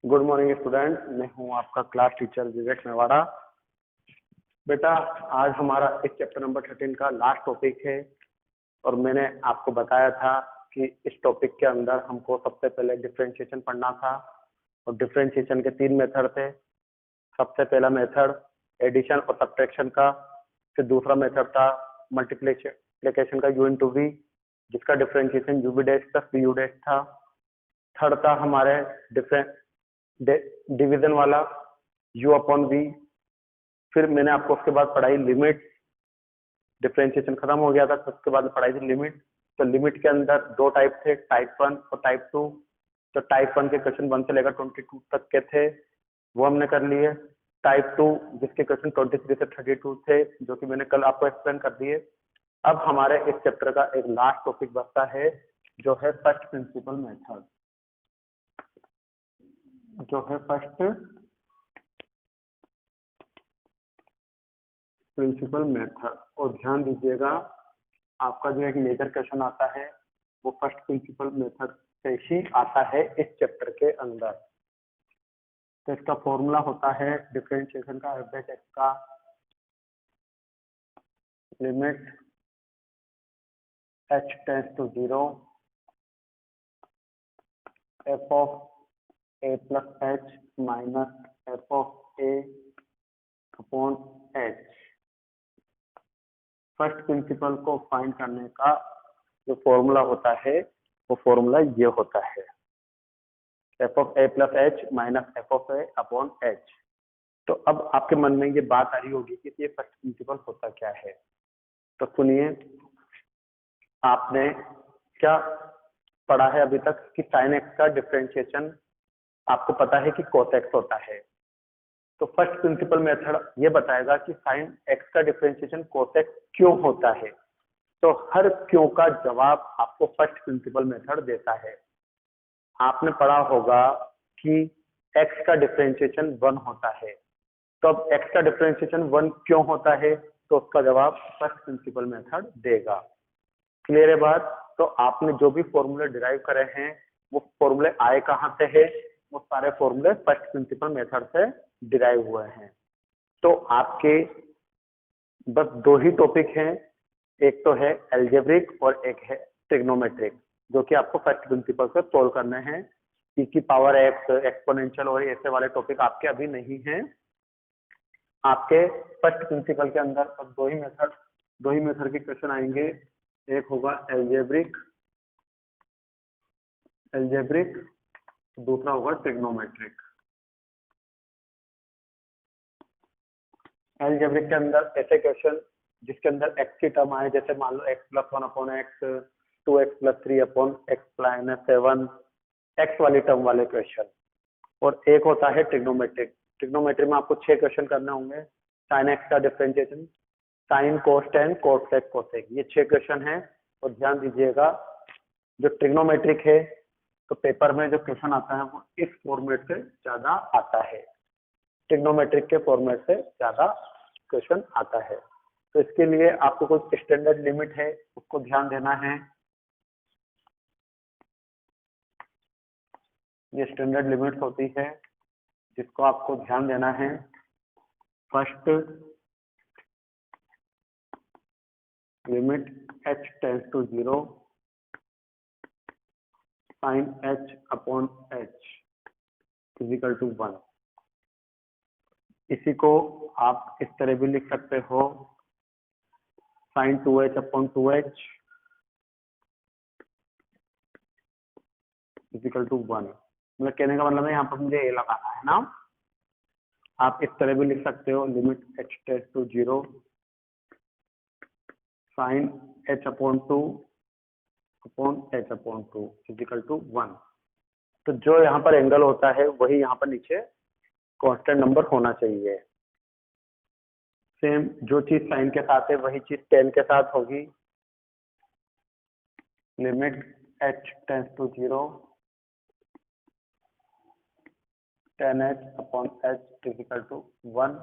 Good morning student, मैं हूं आपका क्लास टीचर विवेक मेवाड़ा। बेटा, आज हमारा इस चैप्टर नंबर 13 का लास्ट टॉपिक है और मैंने आपको बताया था कि इस टॉपिक के अंदर हमको सबसे पहले डिफरेंशिएशन पढ़ना था और डिफरेंशिएशन के 3 मेथड थे। सबसे पहला मेथड एडिशन और सब्ट्रैक्शन का, फिर दूसरा मेथड था मल्टीप्लिकेशन का u इंटू वी, जिसका differentiation u b dash plus v u dash था। थर्ड था हमारे डिवीजन वाला u अपॉन वी। फिर मैंने आपको उसके बाद पढ़ाई लिमिट, डिफरेंशिएशन खत्म हो गया था तो उसके बाद पढ़ाई थी लिमिट। तो लिमिट के अंदर दो टाइप थे, टाइप 1 और टाइप 2। तो टाइप 1 के क्वेश्चन 1 से लेकर 22 तक के थे, वो हमने कर लिए। टाइप 2 जिसके क्वेश्चन 23 से 32 थे, जो कि मैंने कल आपको एक्सप्लेन कर दिए। अब हमारे इस चैप्टर का एक लास्ट टॉपिक बचता है, जो है फर्स्ट प्रिंसिपल मेथड, जो है फर्स्ट प्रिंसिपल मेथड। और ध्यान दीजिएगा, आपका जो एक मेजर क्वेश्चन आता है वो फर्स्ट प्रिंसिपल मेथड से ही आता है इस चैप्टर के अंदर। तो इसका फॉर्मूला होता है डिफरेंशिएशन का एफ डैश एक्स का limit h tends to 0 f of a plus h minus f of a upon h। First principle को फाइंड करने का जो फॉर्मूला होता है वो फॉर्मूला ये होता है, f of a plus h minus f of a upon h। तो अब आपके मन में ये बात आ रही होगी कि ये फर्स्ट प्रिंसिपल होता क्या है। तो सुनिए, आपने क्या पढ़ा है अभी तक कि साइन एक्स का डिफरेंशिएशन आपको पता है कि कोस एक्स होता है। तो फर्स्ट प्रिंसिपल मेथड ये बताएगा कि साइन एक्स का डिफरेंशिएशन कोस एक्स क्यों होता है। तो हर क्यों का जवाब आपको फर्स्ट प्रिंसिपल मेथड देता है। आपने पढ़ा होगा कि x का डिफरेंशिएशन 1 होता है, तो अब x का डिफरेंशिएशन 1 क्यों होता है, तो उसका जवाब फर्स्ट प्रिंसिपल मेथड देगा। क्लियर है बात? तो आपने जो भी फॉर्मूले डिराइव करे हैं वो फॉर्मूले आए कहाँ से है, वो सारे फॉर्मूले फर्स्ट प्रिंसिपल मेथड से डिराइव हुए हैं। तो आपके बस दो ही टॉपिक हैं, एक तो है एल्जेब्रिक और एक है ट्रिग्नोमेट्रिक, जो कि आपको फर्स्ट प्रिंसिपल से सोल्व करने हैं। e की पावर एक्स, एक्सपोनेंशियल और ऐसे वाले टॉपिक आपके अभी नहीं हैं। आपके फर्स्ट प्रिंसिपल के अंदर बस दो ही मेथड के क्वेश्चन आएंगे। एक होगा एल्जेब्रिक, दूसरा होगा ट्रिग्नोमेट्रिक। एल्जेब्रिक के अंदर ऐसे क्वेश्चन जिसके अंदर x की टर्म आए, जैसे मान लो x plus 1 upon x, 2x plus 3 upon x minus 7, x वाली टर्म वाले क्वेश्चन। और एक होता है ट्रिग्नोमेट्रिक। ट्रिग्नोमेट्री में आपको 6 क्वेश्चन करने होंगे। साइन एक्स का डिफरेंशिएशन, साइन कोस टेन, कोस सेक कोसेक, ये 6 क्वेश्चन हैं। और ध्यान दीजिएगा, जो ट्रिग्नोमेट्रिक है तो पेपर में जो क्वेश्चन आता है वो इस फॉर्मेट से ज्यादा आता है, ट्रिग्नोमेट्रिक के फॉर्मेट से ज्यादा क्वेश्चन आता है। तो इसके लिए आपको कुछ स्टैंडर्ड लिमिट है, उसको ध्यान देना है। ये स्टैंडर्ड लिमिट्स होती है जिसको आपको ध्यान देना है। First limit h tends to 0 sine h upon h equal to 1। इसी को आप इस तरह भी लिख सकते हो, sign 2h upon 2h equal to 1। मतलब कहने का मतलब है यहाँ पर मुझे ए लगाना है ना। आप इस तरह भी लिख सकते हो, limit h tends to 0 sine h upon 2 upon h upon 2 equal to 1। तो जो यहाँ पर एंगल होता है वही यहाँ पर नीचे कांस्टेंट नंबर होना चाहिए। सेम जो चीज साइन के साथ है वही चीज टेन के साथ होगी। Limit h tends to 0 10h upon h equal to 1,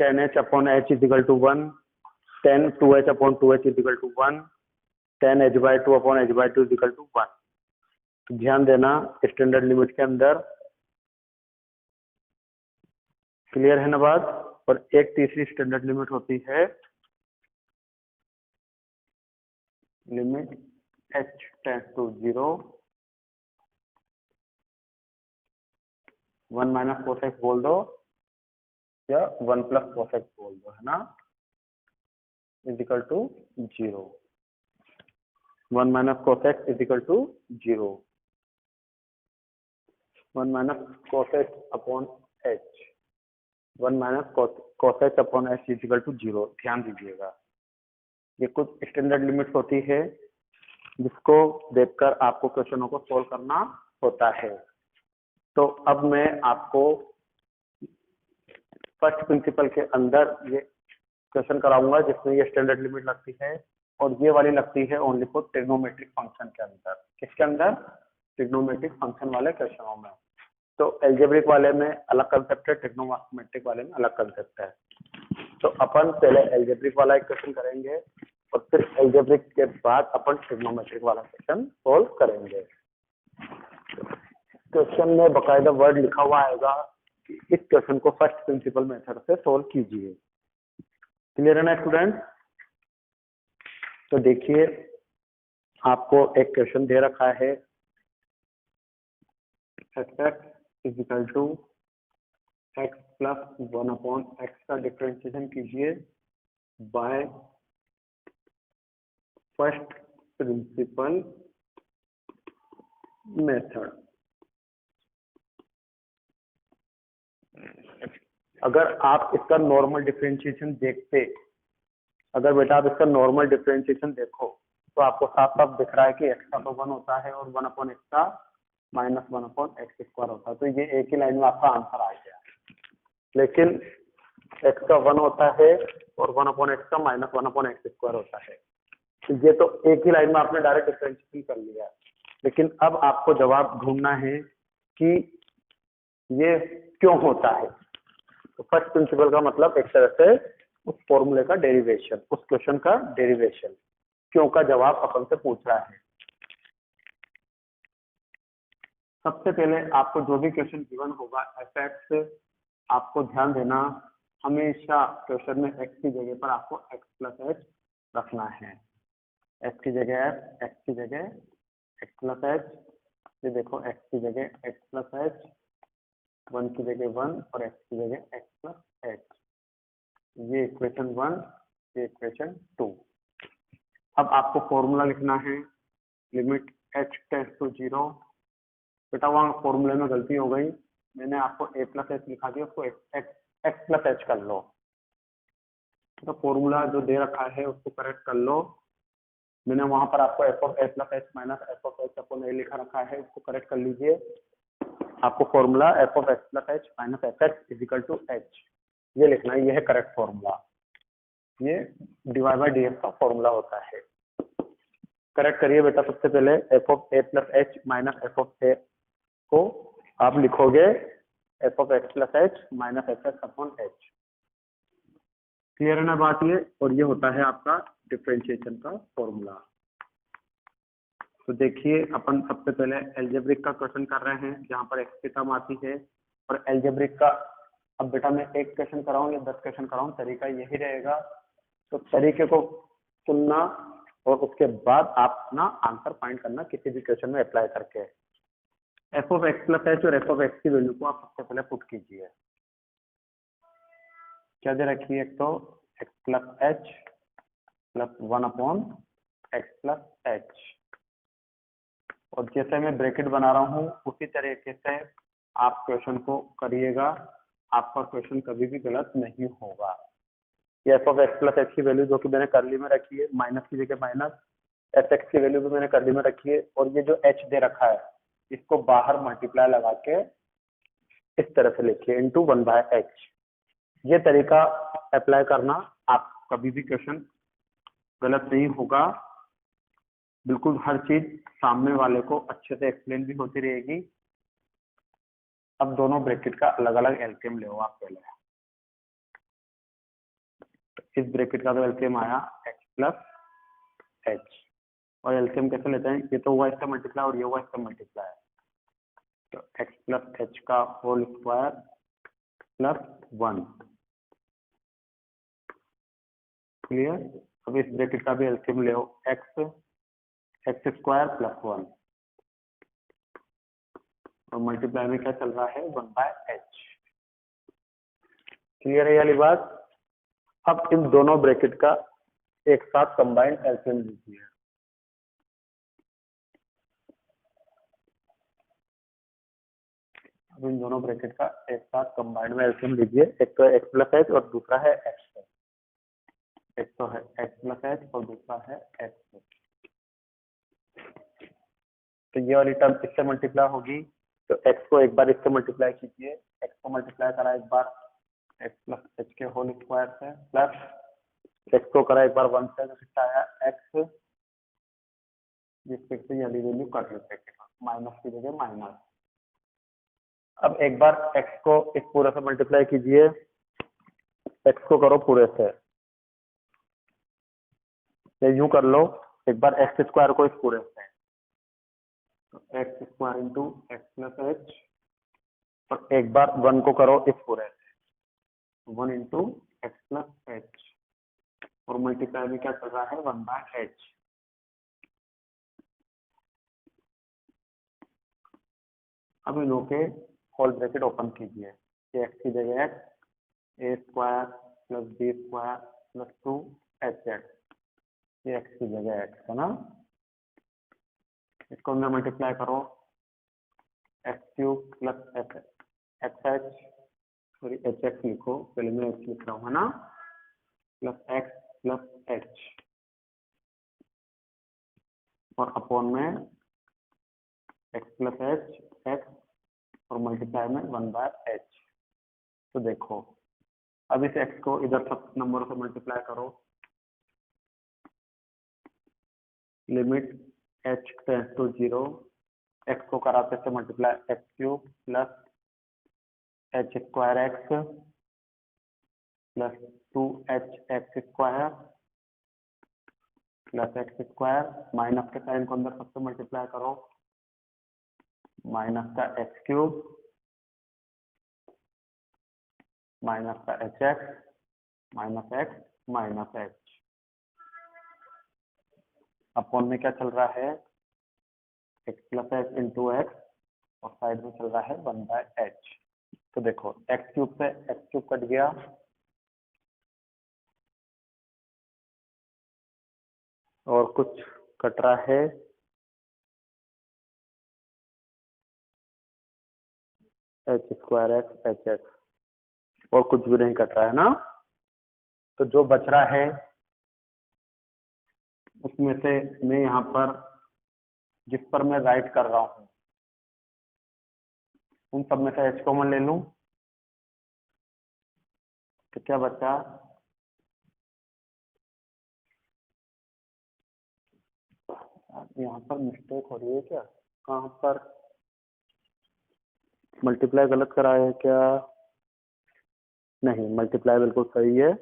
10h upon h equal to 1, 10 2h upon 2h equal to 1, 10h/2 upon h/2 equal to 1। ध्यान देना स्टैंडर्ड लिमिट के अंदर, क्लियर है ना बात। और एक तीसरी स्टैंडर्ड लिमिट होती है limit h tends to 0 1 minus cos x बोल दो या 1 प्लस cos x बोल दो, है ना, is equal to 0। 1 minus cos x is equal to 0। 1 minus cos x upon h, 1 minus cos h upon h is equal to 0। ध्यान दीजिएगा, ये कुछ स्टैंडर्ड लिमिट होती है जिसको देखकर आपको क्वेश्चनों को सोल्व करना होता है। तो अब मैं आपको फर्स्ट प्रिंसिपल के अंदर ये क्वेश्चन कराऊंगा जिसमें ये स्टैंडर्ड लिमिट लगती है, और ये वाली लगती है ओनली फॉर ट्रिग्नोमेट्रिक फंक्शन के अंदर। किसके अंदर? ट्रिग्नोमेट्रिक फंक्शन वाले क्वेश्चनों में। तो एल्जेब्रिक वाले में अलग कंसेप्ट है, ट्रिग्नोमेट्रिक वाले में अलग कंसेप्ट है। तो अपन पहले एल्जेब्रिक वाला एक क्वेश्चन करेंगे और फिर एल्जेब्रिक के बाद अपन ट्रिग्नोमेट्रिक वाला क्वेश्चन सोल्व करेंगे। क्वेश्चन में बकायदा वर्ड लिखा हुआ आएगा कि इस क्वेश्चन को फर्स्ट प्रिंसिपल मेथड से सोल्व कीजिए। क्लियर है ना स्टूडेंट? तो देखिए, आपको एक क्वेश्चन दे रखा है, x is equal to x plus 1 upon x का डिफरेंशिएशन कीजिए बाय फर्स्ट प्रिंसिपल मेथड। अगर आप इसका नॉर्मल डिफरेंशिएशन देखते, अगर बेटा आप इसका नॉर्मल डिफरेंशिएशन देखो तो आपको साफ साफ दिख रहा है कि x का तो 1 होता है और 1 अपॉन x का माइनस 1 अपॉन एक्स स्क्वायर होता है। तो ये एक ही लाइन में आपका आंसर आ गया। लेकिन x का 1 होता है और 1 अपॉन एक्स का माइनस 1 अपॉन एक्स स्क्वायर होता है। तो ये तो एक ही लाइन में आपने डायरेक्ट डिफरेंशिएशन कर लिया। लेकिन अब आपको जवाब ढूंढना है कि ये क्यों होता है। तो फर्स्ट प्रिंसिपल का मतलब एक तरह से उस फॉर्मूले का डेरिवेशन, उस क्वेश्चन का डेरिवेशन, क्यों का जवाब अपन से पूछ रहा है। सबसे पहले आपको जो भी क्वेश्चन गिवन होगा एफ, आपको ध्यान देना हमेशा क्वेश्चन में x की जगह पर आपको x प्लस एच रखना है। x की जगह f, x की जगह x प्लस एच, ये देखो x की जगह x प्लस एच, 1 की जगह 1 और x की जगह x प्लस एच। ये इक्वेशन 1, ये इक्वेशन 2। अब आपको फॉर्मूला लिखना है लिमिट h टेंड्स टू 0। बेटा वहाँ फॉर्मूले में गलती हो गई, मैंने आपको a प्लस एच लिखा दिया, उसको x प्लस एच कर लो। तो फॉर्मूला जो दे रखा है उसको करेक्ट कर लो। मैंने वहां पर आपको F of A plus H minus F of H upon A लिखा रखा है, उसको करेक्ट कर लीजिए। आपको formula F of x plus H minus F X is equal to H, ये लिखना है। ये है करेक्ट फॉर्मूला, ये डिवाइड बाय डी एक्स का फॉर्मूला होता है। करेक्ट करिए बेटा। सबसे पहले F of A plus H minus F of A को आप लिखोगे F of x plus H minus F x upon H. Clear है ना बात ये? और ये होता है आपका डिफरेंशिएशन का फॉर्मूला। तो देखिए, अपन सबसे पहले एल्जेब्रिक का क्वेश्चन कर रहे हैं जहां पर एक्स की टर्म आती है। और एल्जेब्रिक का अब बेटा मैं एक क्वेश्चन कराऊं या 10 क्वेश्चन कराऊं, तरीका यही रहेगा। तो तरीके को सुनना और उसके बाद आप अपना आंसर फाइंड करना किसी भी क्वेश्चन में अप्लाई करके। F of x plus H और एफ ऑफ एक्स की वैल्यू को आप सबसे पहले पुट कीजिए। क्या दे रखी है? एक तो x plus H plus 1 upon x plus H, और जैसे मैं ब्रैकेट बना रहा हूँ उसी तरीके से आप क्वेश्चन को करिएगा, आपका क्वेश्चन कभी भी गलत नहीं होगा। ये F of x plus h की वैल्यू जो कि मैंने कर्ली में रखी है, माइनस की जगह माइनस, एफ एक्स की वैल्यू भी मैंने कर्ली में रखी है, और ये जो एच दे रखा है इसको बाहर मल्टीप्लाई लगा के इस तरह से लिखिए इनटू 1 बाय एच। ये तरीका अप्लाई करना, आप कभी भी क्वेश्चन गलत नहीं होगा। बिल्कुल हर चीज सामने वाले को अच्छे से एक्सप्लेन भी होती रहेगी। अब दोनों ब्रैकेट का अलग अलग एलसीएम ले आप पहले। इस ब्रैकेट का तो एलसीएम आया एक्स प्लस एच, और एलसीएम कैसे लेते हैं, ये तो हुआ इसका मल्टीप्लाई और ये हुआ इसका मल्टीप्लाई, तो x प्लस एच का होल स्क्वायर प्लस 1। क्लियर। अब इस ब्रैकेट का भी एलसीएम ले, एक्स स्क्वायर प्लस 1 और मल्टीप्लाई में क्या चल रहा है 1/h। क्लियर है ये वाली बात। अब इन दोनों ब्रैकेट का एक साथ कंबाइंड एलसीएम लीजिए। अब इन दोनों ब्रैकेट का एक साथ कंबाइंड में एलसीएम लीजिए। एक तो x प्लस एच और दूसरा है x। एक तो है x प्लस एच और दूसरा है x। तो ये वाली टर्म इससे मल्टीप्लाई होगी, तो x को एक बार इससे मल्टीप्लाई कीजिए। x को मल्टीप्लाई करा एक बार x प्लस एच के होल स्क्वायर से, प्लस x को करा एक बार 1 से, तो कितना आया x, जिससे से ये वाली वैल्यू कट सकते हैं, माइनस की जगह माइनस। अब एक बार x को इस पूरे से मल्टीप्लाई कीजिए, x को करो पूरे से, या यूं कर लो एक बार एक्स स्क्वायर को इस पूरे से, तो x square into x plus H, और एक बार 1 को करो इस पूरे से, 1 इंटू एक्स प्लस एच, और मल्टीप्लाई में क्या चल रहा है 1/h। अब इन लोगों के होल ब्रैकेट ओपन कीजिए, एक्स की जगह X, A square plus B square plus 2hx, ये एक्स की जगह एक्स है ना। इसको अंदर मल्टीप्लाई करो, x cube plus x H, sorry H x लिखो, पहले मैं एक्स लिख रहा हूँ है ना, प्लस एक्स प्लस एच, और अपॉन में एक्स प्लस एच एक्स, और मल्टीप्लाई में 1/h। तो देखो अब इस x को इधर सब नंबरों से मल्टीप्लाई करो, limit h tends to 0, x को कराते से multiply x cube plus h square x plus 2hx square plus x square, minus के साइन को अंदर सबसे मल्टीप्लाई करो, माइनस का एक्स क्यूब माइनस का h x minus x minus h, upon में क्या चल रहा है x plus h into x, और साइड में चल रहा है 1/h। तो देखो एक्स क्यूब से एक्स क्यूब कट गया, और कुछ कट रहा है H square x H x, और कुछ भी नहीं कट रहा है ना। तो जो बच रहा है उसमें से मैं यहाँ पर जिस पर मैं राइट कर रहा हूँ उन सब में से h कॉमन ले लूं, तो क्या बचा, यहाँ पर मिस्टेक हो रही है क्या, कहाँ पर मल्टीप्लाई गलत कराया है क्या, नहीं मल्टीप्लाई बिल्कुल सही है।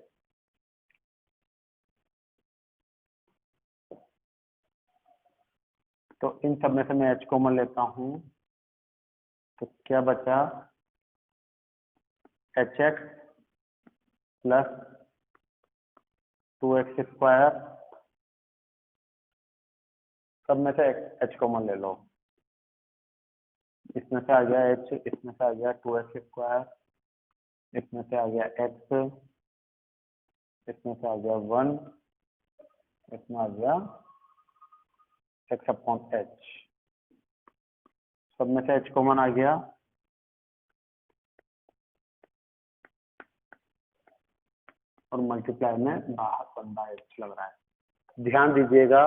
तो इन सब में से मैं h कॉमन लेता हूँ, तो क्या बचा H x plus 2x square, सब में से h कॉमन ले लो, इसमें से आ गया h, इसमें से आ गया 2x स्क्वायर, इसमें से आ गया x, इसमें से आ गया 1, इसमें आ गया x अपॉन h, सब में से h कॉमन आ गया, और मल्टीप्लाई में बाहर 1/h लग रहा है। ध्यान दीजिएगा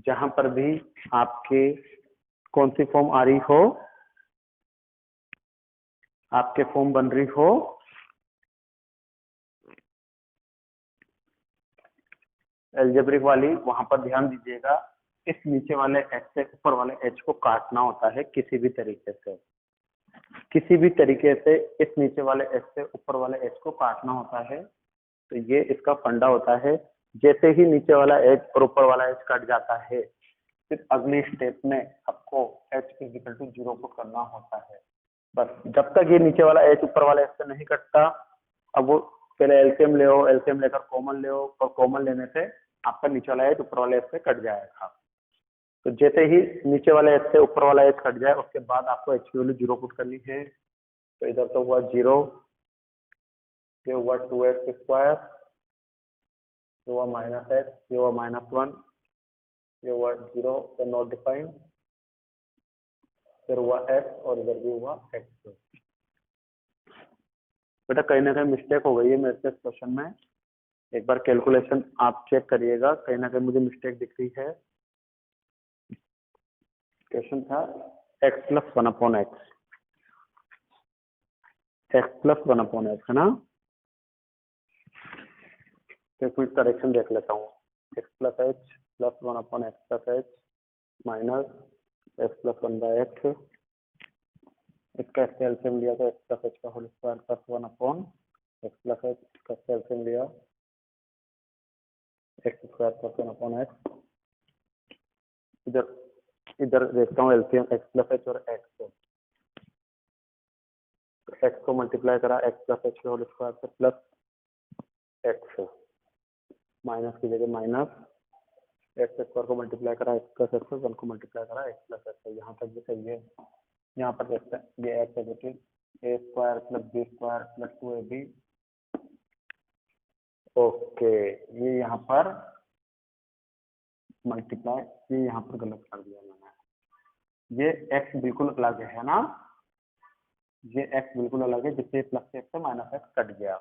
जहां पर भी आपके कौन सी फॉर्म आ रही हो, आपके फॉर्म बन रही हो एल्जेब्रिक वाली, वहां पर ध्यान दीजिएगा इस नीचे वाले h से ऊपर वाले h को काटना होता है किसी भी तरीके से, किसी भी तरीके से इस नीचे वाले h से ऊपर वाले h को काटना होता है। तो ये इसका फंडा होता है, जैसे ही नीचे वाला h और ऊपर वाला h कट जाता है फिर अगली स्टेप में आपको h is equal to 0 put करना होता है। बस जब तक ये नीचे वाला h ऊपर वाले h से नहीं कटता, अब वो पहले एलसीएम ले, एलसीएम लेकर कॉमन ले, और कॉमन लेने से आपका नीचे वाला h ऊपर वाले h से कट जाएगा। तो जैसे ही नीचे वाले h से ऊपर वाला h कट जाए, उसके बाद आपको h की वैल्यू 0 पुट करनी है। तो इधर तो हुआ 0, ये हुआ 2x स्क्वायर, ये हुआ -x, ये हुआ -1, ये हुआ 0 तो नॉट डिफाइंड, फिर हुआ x और इधर भी हुआ x। बेटा कहीं ना कहीं मिस्टेक हो गई है मेरे से क्वेश्चन में, एक बार कैलकुलेशन आप चेक करिएगा, कहीं ना कहीं मुझे मिस्टेक दिख रही है। क्वेश्चन था x + 1/x, x + 1/x है ना। तो कुछ करेक्शन देख लेता हूँ। x + h + 1/x + h minus x + 1/x, इसका एलसीएम लिया तो x + h का होल स्क्वायर + 1/x + h, इसका एलसीएम लिया x स्क्वायर + 1/x। इधर देखता हूँ एलसीएम x + h और x, तो x को मल्टीप्लाई करा x + h के होल स्क्वायर से प्लस x, माइनस की जगह माइनस, x स्क्वायर को मल्टीप्लाई करा x + h से, 1 को मल्टीप्लाई करा x + h से। यहाँ तक भी सही है। यहाँ पर देखते हैं ये x है, a square + b square + 2ab। Okay, ये यहाँ पर मल्टीप्लाई, ये यहाँ पर गलत कर दिया मैंने। ये x बिल्कुल अलग है ना, ये x बिल्कुल अलग है, जिससे प्लस से x से माइनस x कट गया।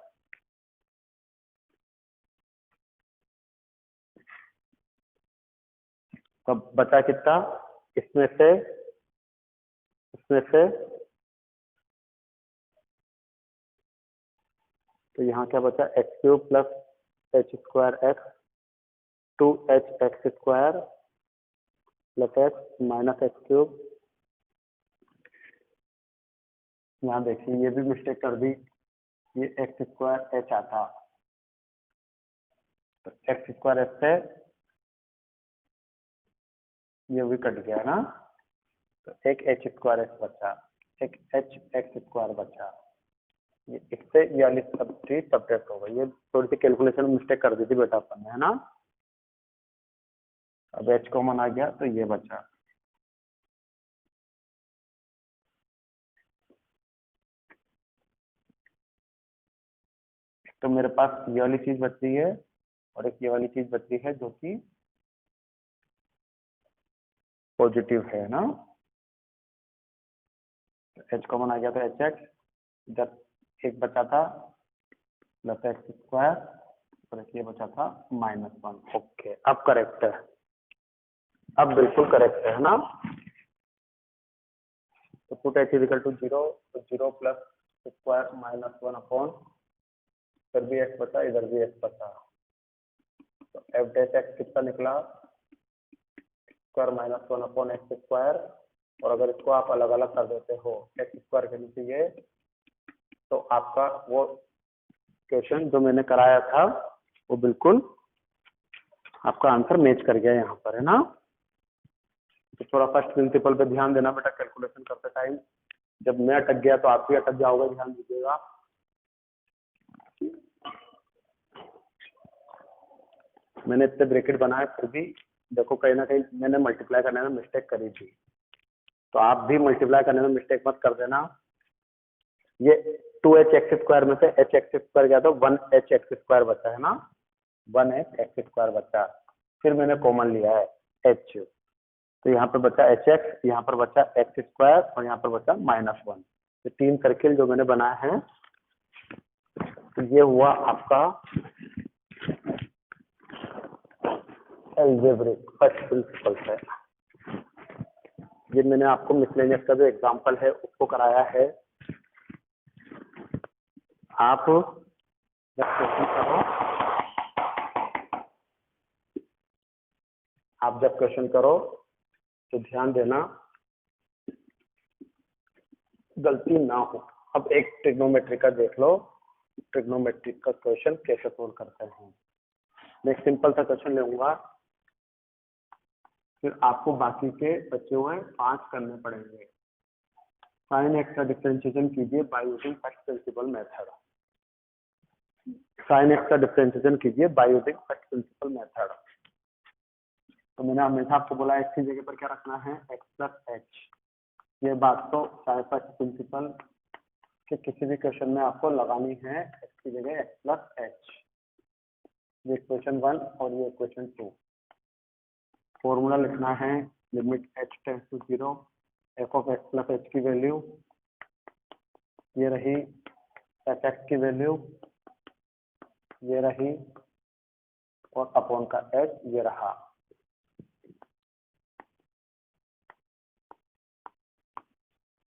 तो बचा कितना इसमें से, तो यहाँ क्या बचा, x³ + h² x 2hx² + x minus x³। यहाँ देखिए ये भी मिस्टेक कर दी, ये x² h आता, तो x² h से ये भी कट गया ना, तो एक h² h बचा, एक hx² बचा। ये इससे ये वाली सब चीज सब्ट्रैक्ट हो गई। ये थोड़ी सी कैलकुलेशन में मिस्टेक कर दी थी बेटा अपन ने, है ना। अब h कॉमन आ गया तो ये बचा। तो मेरे पास ये वाली चीज बच रही है और एक ये वाली चीज बच रही है जो कि पॉजिटिव है ना। h कॉमन आ गया तो hx, जब एक बचा था +x² और ये बचा था -1। ओके, अब करेक्ट है, अब बिल्कुल करेक्ट है ना। तो पुट h = 0, तो 0 + स्क्वायर -1/, इधर भी x बचा, इधर भी x बचा, तो f' कितना निकला, स्क्वायर -1/x²। और अगर इसको आप अलग अलग कर देते हो x² के नीचे ये, तो आपका वो क्वेश्चन जो मैंने कराया था वो बिल्कुल आपका आंसर मैच कर गया यहाँ पर, है ना। तो थोड़ा फर्स्ट प्रिंसिपल पे ध्यान देना बेटा कैलकुलेशन करते टाइम, जब मैं अटक गया तो आप भी अटक जाओगे, ध्यान दीजिएगा। मैंने इतने ब्रैकेट बनाए फिर भी देखो कहीं ना कहीं मैंने मल्टीप्लाई करने में मिस्टेक करी थी, तो आप भी मल्टीप्लाई करने में मिस्टेक मत कर देना। ये 2hx² में से hx² गया तो 1hx² बचा है ना, 1hx² बचा, फिर मैंने कॉमन लिया है h, तो यहाँ पर बचा hx, यहाँ पर बचा x² और यहाँ पर बचा -1। तो 3 सर्किल जो मैंने बनाया है, तो ये हुआ आपका अलजेब्रिक फर्स्ट प्रिंसिपल है। ये मैंने आपको मिसलेनियस का जो एग्जांपल है उसको कराया है। आप जब क्वेश्चन करो, आप जब क्वेश्चन करो तो ध्यान देना गलती ना हो। अब एक ट्रिग्नोमेट्री का देख लो, ट्रिग्नोमेट्री का क्वेश्चन कैसे सोल्व करते हैं। मैं एक सिंपल सा क्वेश्चन लूंगा, फिर आपको बाकी के बचे हुए 5 करने पड़ेंगे। साइन एक्स का डिफरेंशिएशन कीजिए by using first principle method. Sine x का डिफरेंशिएशन कीजिए by using first principle method. तो मैंने हमेशा आपको बोला एक्स की जगह पर क्या रखना है, एक्स प्लस एच। ये बात तो चाहे फर्स्ट प्रिंसिपल के किसी भी क्वेश्चन में आपको लगानी है, एक्स की जगह एक्स प्लस एच। ये क्वेश्चन 1 और ये क्वेश्चन 2। फॉर्मूला लिखना है limit h tends to 0 f of x plus h की वैल्यू, ये रही एफ एक्स की वैल्यू, ये रही, और अपॉन का एच ये रहा।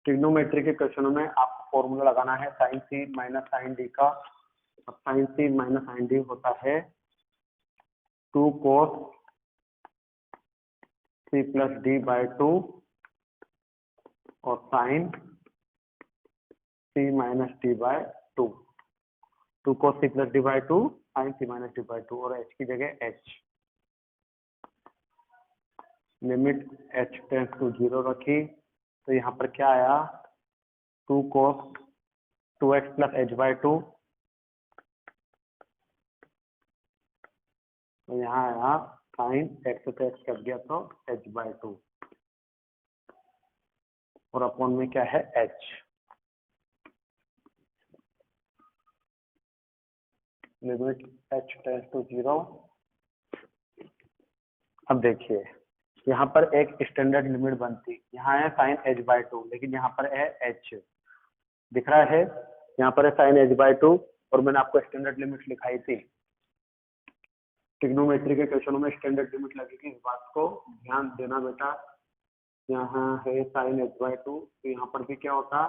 ट्रिग्नोमेट्री के क्वेश्चनों में आपको फॉर्मूला लगाना है sine C minus sine D का। अब sine C minus sine D होता है 2 cos C plus D by 2 और sine C minus D by 2। 2 cos C plus D by 2 sine C minus D by 2 और h की जगह h। Limit h tends to 0 रखी तो यहाँ पर क्या आया, 2 cos 2x plus h by 2, तो यहाँ आया साइन x से x कर दिया तो h बाय 2 और अपॉन में क्या है h। Limit h tends to 0। अब देखिए यहाँ पर एक स्टैंडर्ड लिमिट बनती, यहाँ है साइन h बाय 2 लेकिन यहाँ पर है h दिख रहा है, यहाँ पर है साइन h बाय 2 और मैंने आपको स्टैंडर्ड लिमिट लिखाई थी। ट्रिग्नोमेट्री के क्वेश्चनों में स्टैंडर्ड लिमिट लगेगी, इस बात को ध्यान देना बेटा। यहाँ है साइन h बाय 2 तो यहाँ पर भी क्या होता,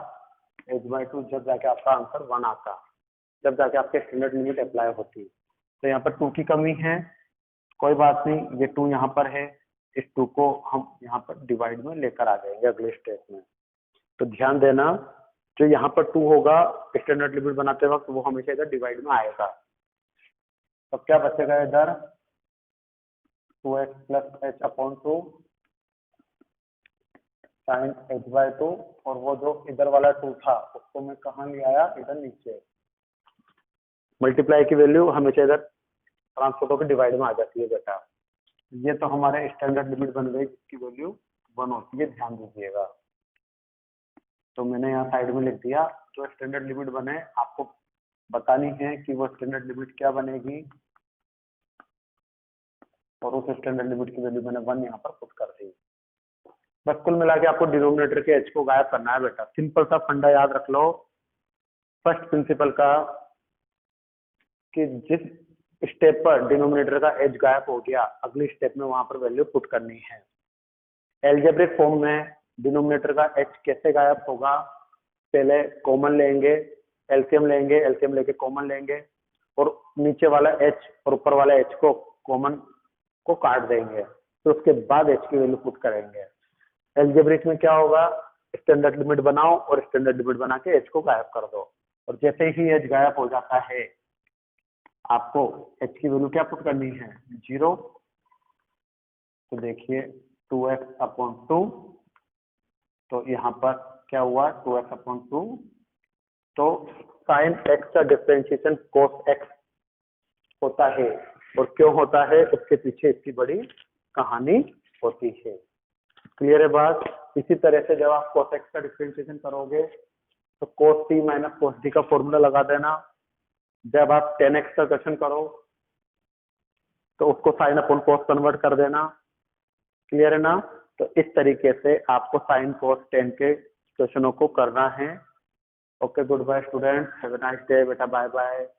h बाय 2 जब जाके आपका आंसर 1 आता, जब जाके आपके स्टैंडर्ड लिमिट अप्लाई होती। तो यहाँ पर 2 की कमी है, कोई बात नहीं, ये 2 यहाँ पर है, इस 2 को हम यहाँ पर डिवाइड में लेकर आ जाएंगे अगले स्टेप में। तो ध्यान देना जो यहाँ पर 2 होगा स्टैंडर्ड लिमिट बनाते वक्त वो हमेशा इधर डिवाइड में आएगा। तो क्या बचेगा इधर 2x plus h upon 2 sine h by 2 और वो जो इधर वाला 2 था उसको मैं कहाँ ले आया, इधर नीचे। मल्टीप्लाई की वैल्यू हमेशा इधर ट्रांसपोर्ट होकर डिवाइड में आ जाती है बेटा। ये तो हमारे स्टैंडर्ड लिमिट बन गई जिसकी वैल्यू 1 होती है, ध्यान दीजिएगा। तो मैंने यहाँ साइड में लिख दिया, जो स्टैंडर्ड लिमिट बने आपको बतानी है कि वो स्टैंडर्ड लिमिट क्या बनेगी और उस स्टैंडर्ड लिमिट की वैल्यू मैंने 1 यहाँ पर पुट कर दी। बस कुल मिला के आपको डिनोमिनेटर के h को गायब करना है बेटा। सिंपल सा फंडा याद रख लो फर्स्ट प्रिंसिपल का कि जिस स्टेप पर डिनोमिनेटर का h गायब हो गया अगली स्टेप में वहां पर वैल्यू पुट करनी है। एल्जेब्रिक फॉर्म में डिनोमिनेटर का h कैसे गायब होगा, पहले कॉमन लेंगे, एलसीएम लेंगे, एलसीएम लेके कॉमन लेंगे और नीचे वाला h और ऊपर वाला h को कॉमन को काट देंगे, तो उसके बाद h की वैल्यू पुट करेंगे। एल्जेब्रिक में क्या होगा, स्टैंडर्ड लिमिट बनाओ और स्टैंडर्ड लिमिट बना के h को गायब कर दो और जैसे ही h गायब हो जाता है आपको h की वैल्यू क्या पुट करनी है, 0। तो देखिए 2x अपॉन 2, तो यहाँ पर क्या हुआ 2x अपॉन 2, तो साइन x का डिफरेंशिएशन cos x होता है और क्यों होता है उसके पीछे इसकी बड़ी कहानी होती है। क्लियर है बात। इसी तरह से जब आप cos x का डिफरेंशिएशन करोगे तो cos t minus cos d का फॉर्मूला लगा देना। जब आप 10x का क्वेश्चन करो तो उसको साइन अपॉन कॉस कन्वर्ट कर देना। क्लियर है ना। तो इस तरीके से आपको साइन कॉस 10 के क्वेश्चनों को करना है। Okay, good bye students, have a nice day बेटा, बाय बाय।